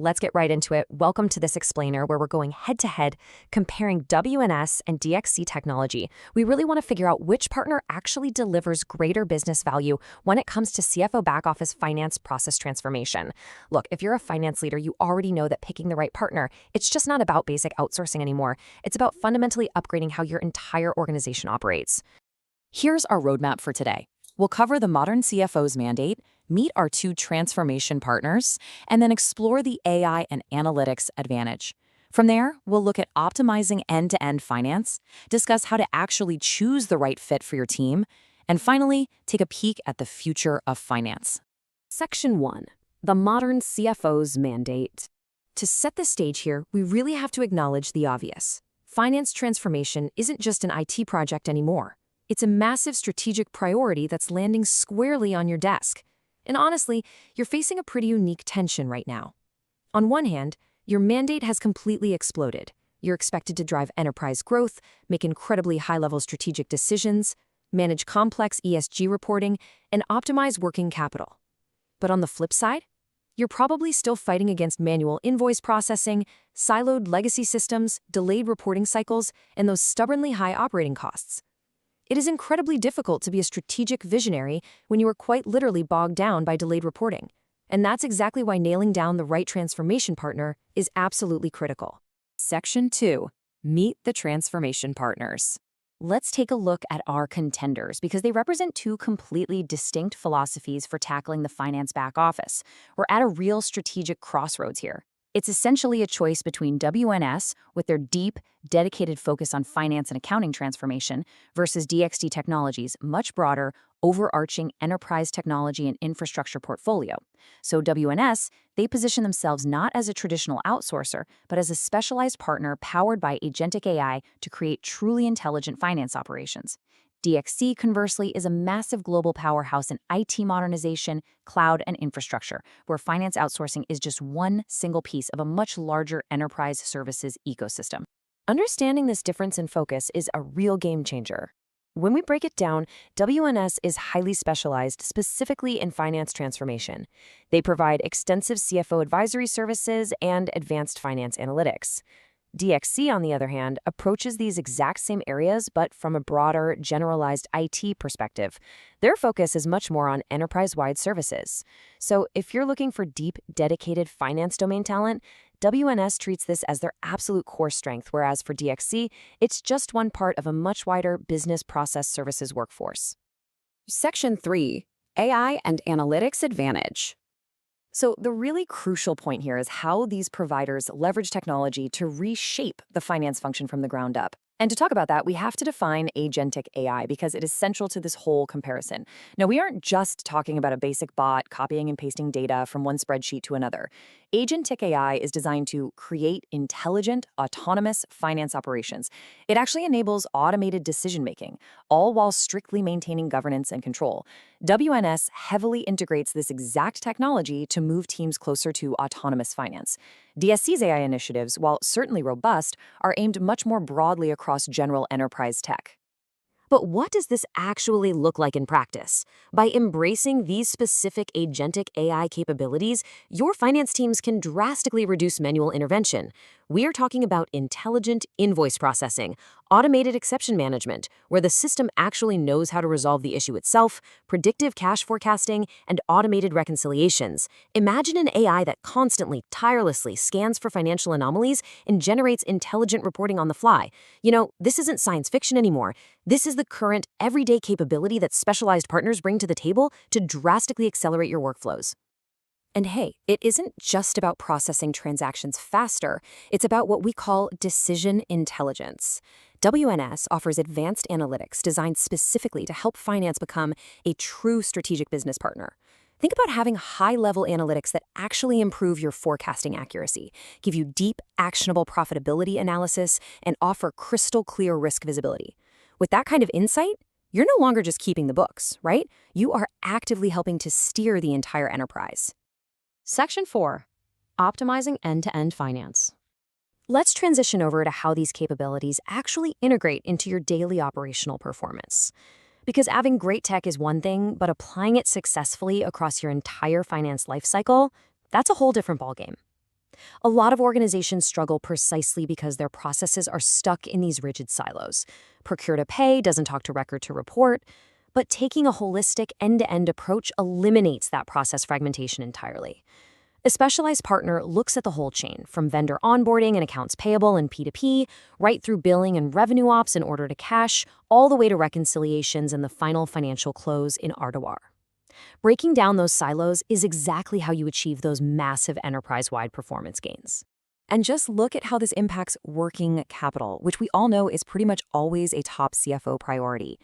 let's get right into it. Welcome to this explainer where we're going head-to-head comparing WNS and DXC Technology. We really want to figure out which partner actually delivers greater business value when it comes to CFO back-office finance process transformation. Look, if you're a finance leader, you already know that picking the right partner, it's just not about basic outsourcing anymore. It's about fundamentally upgrading how your entire organization operates. Here's our roadmap for today. We'll cover the modern CFO's mandate, meet our two transformation partners, and then explore the AI and analytics advantage. From there, we'll look at optimizing end-to-end finance, discuss how to actually choose the right fit for your team, and finally, take a peek at the future of finance. Section 1. The modern CFO's mandate. To set the stage here, we really have to acknowledge the obvious. Finance transformation isn't just an IT project anymore. It's a massive strategic priority that's landing squarely on your desk. And honestly, you're facing a pretty unique tension right now. On one hand, your mandate has completely exploded. You're expected to drive enterprise growth, make incredibly high-level strategic decisions, manage complex ESG reporting, and optimize working capital. But on the flip side, you're probably still fighting against manual invoice processing, siloed legacy systems, delayed reporting cycles, and those stubbornly high operating costs. It is incredibly difficult to be a strategic visionary when you are quite literally bogged down by delayed reporting. And that's exactly why nailing down the right transformation partner is absolutely critical. Section 2. Meet the transformation partners. Let's take a look at our contenders because they represent two completely distinct philosophies for tackling the finance back office. We're at a real strategic crossroads here. It's essentially a choice between WNS, with their deep, dedicated focus on finance and accounting transformation, versus DXC Technology's much broader, overarching enterprise technology and infrastructure portfolio. So WNS, they position themselves not as a traditional outsourcer, but as a specialized partner powered by agentic AI to create truly intelligent finance operations. DXC, conversely, is a massive global powerhouse in IT modernization, cloud, and infrastructure, where finance outsourcing is just one single piece of a much larger enterprise services ecosystem. Understanding this difference in focus is a real game changer. When we break it down, WNS is highly specialized specifically in finance transformation. They provide extensive CFO advisory services and advanced finance analytics. DXC, on the other hand, approaches these exact same areas, but from a broader, generalized IT perspective. Their focus is much more on enterprise-wide services. So if you're looking for deep, dedicated finance domain talent, WNS treats this as their absolute core strength, whereas for DXC, it's just one part of a much wider business process services workforce. Section 3. AI and Analytics Advantage. So the really crucial point here is how these providers leverage technology to reshape the finance function from the ground up. And to talk about that, we have to define agentic AI because it is central to this whole comparison. Now, we aren't just talking about a basic bot copying and pasting data from one spreadsheet to another. Agentic AI is designed to create intelligent, autonomous finance operations. It actually enables automated decision-making, all while strictly maintaining governance and control. WNS heavily integrates this exact technology to move teams closer to autonomous finance. DSC's AI initiatives, while certainly robust, are aimed much more broadly across general enterprise tech. But what does this actually look like in practice? By embracing these specific agentic AI capabilities, your finance teams can drastically reduce manual intervention. We are talking about intelligent invoice processing, automated exception management, where the system actually knows how to resolve the issue itself, predictive cash forecasting, and automated reconciliations. Imagine an AI that constantly, tirelessly scans for financial anomalies and generates intelligent reporting on the fly. This isn't science fiction anymore. This is the current, everyday capability that specialized partners bring to the table to drastically accelerate your workflows. And hey, it isn't just about processing transactions faster. It's about what we call decision intelligence. WNS offers advanced analytics designed specifically to help finance become a true strategic business partner. Think about having high-level analytics that actually improve your forecasting accuracy, give you deep, actionable profitability analysis, and offer crystal-clear risk visibility. With that kind of insight, you're no longer just keeping the books, right? You are actively helping to steer the entire enterprise. Section 4. Optimizing end-to-end finance. Let's transition over to how these capabilities actually integrate into your daily operational performance. Because having great tech is one thing, but applying it successfully across your entire finance lifecycle, that's a whole different ballgame. A lot of organizations struggle precisely because their processes are stuck in these rigid silos. Procure to pay doesn't talk to record to report, but taking a holistic end-to-end approach eliminates that process fragmentation entirely. A specialized partner looks at the whole chain, from vendor onboarding and accounts payable and P2P, right through billing and revenue ops and order to cash, all the way to reconciliations and the final financial close in R2R. Breaking down those silos is exactly how you achieve those massive enterprise-wide performance gains. And just look at how this impacts working capital, which we all know is pretty much always a top CFO priority.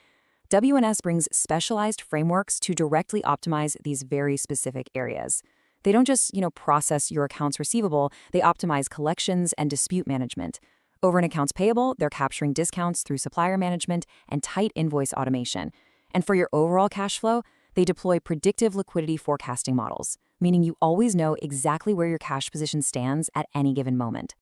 WNS brings specialized frameworks to directly optimize these very specific areas. They don't just, process your accounts receivable, they optimize collections and dispute management. Over in accounts payable, they're capturing discounts through supplier management and tight invoice automation. And for your overall cash flow, they deploy predictive liquidity forecasting models, meaning you always know exactly where your cash position stands at any given moment.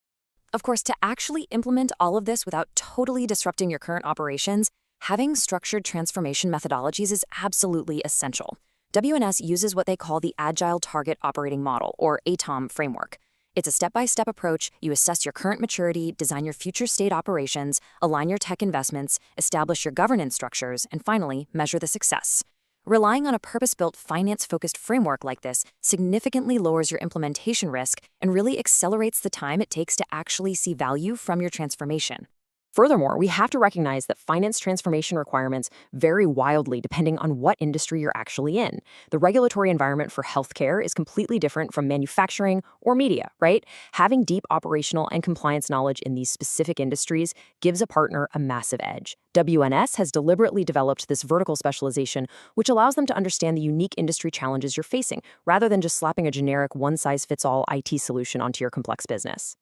Of course, to actually implement all of this without totally disrupting your current operations, having structured transformation methodologies is absolutely essential. WNS uses what they call the Agile Target Operating Model, or ATOM framework. It's a step-by-step approach. You assess your current maturity, design your future state operations, align your tech investments, establish your governance structures, and finally, measure the success. Relying on a purpose-built, finance-focused framework like this significantly lowers your implementation risk and really accelerates the time it takes to actually see value from your transformation. Furthermore, we have to recognize that finance transformation requirements vary wildly depending on what industry you're actually in. The regulatory environment for healthcare is completely different from manufacturing or media, right? Having deep operational and compliance knowledge in these specific industries gives a partner a massive edge. WNS has deliberately developed this vertical specialization, which allows them to understand the unique industry challenges you're facing, rather than just slapping a generic one-size-fits-all IT solution onto your complex business.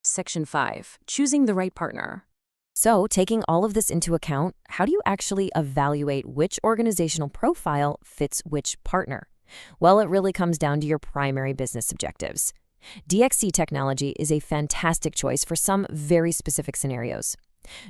Section 5. Choosing the right partner. So, taking all of this into account, how do you actually evaluate which organizational profile fits which partner? Well, it really comes down to your primary business objectives. DXC Technology is a fantastic choice for some very specific scenarios.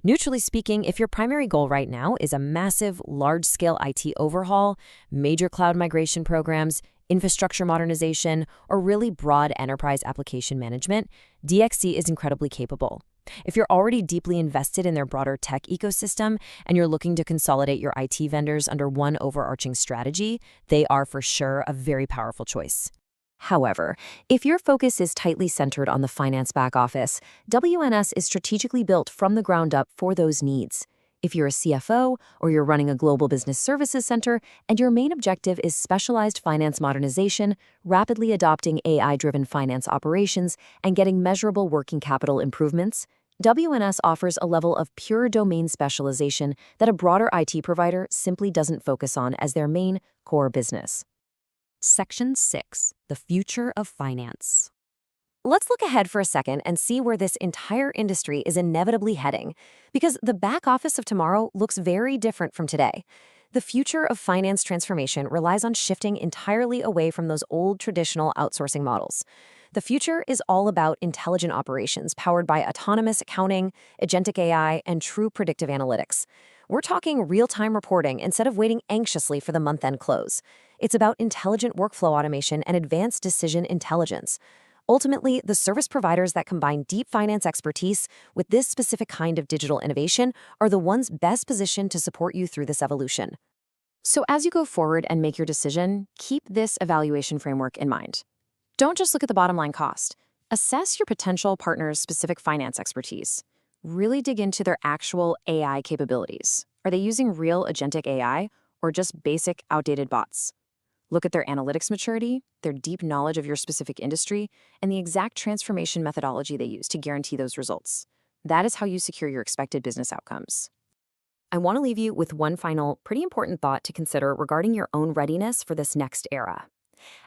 Neutrally speaking, if your primary goal right now is a massive, large-scale IT overhaul, major cloud migration programs, infrastructure modernization, or really broad enterprise application management, DXC is incredibly capable. If you're already deeply invested in their broader tech ecosystem and you're looking to consolidate your IT vendors under one overarching strategy, they are for sure a very powerful choice. However, if your focus is tightly centered on the finance back office, WNS is strategically built from the ground up for those needs. If you're a CFO or you're running a global business services center and your main objective is specialized finance modernization, rapidly adopting AI-driven finance operations, and getting measurable working capital improvements, WNS offers a level of pure domain specialization that a broader IT provider simply doesn't focus on as their main core business. Section 6. The Future of Finance. Let's look ahead for a second and see where this entire industry is inevitably heading, because the back office of tomorrow looks very different from today. The future of finance transformation relies on shifting entirely away from those old traditional outsourcing models. The future is all about intelligent operations powered by autonomous accounting, agentic AI, and true predictive analytics. We're talking real-time reporting instead of waiting anxiously for the month-end close. It's about intelligent workflow automation and advanced decision intelligence. Ultimately, the service providers that combine deep finance expertise with this specific kind of digital innovation are the ones best positioned to support you through this evolution. So as you go forward and make your decision, keep this evaluation framework in mind. Don't just look at the bottom line cost. Assess your potential partner's specific finance expertise. Really dig into their actual AI capabilities. Are they using real agentic AI or just basic outdated bots? Look at their analytics maturity, their deep knowledge of your specific industry, and the exact transformation methodology they use to guarantee those results. That is how you secure your expected business outcomes. I want to leave you with one final, pretty important thought to consider regarding your own readiness for this next era.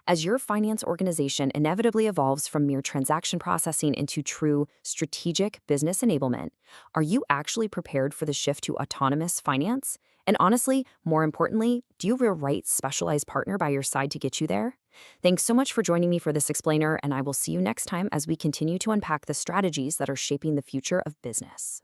As your finance organization inevitably evolves from mere transaction processing into true strategic business enablement, are you actually prepared for the shift to autonomous finance? And honestly, more importantly, do you have a right specialized partner by your side to get you there? Thanks so much for joining me for this explainer, and I will see you next time as we continue to unpack the strategies that are shaping the future of business.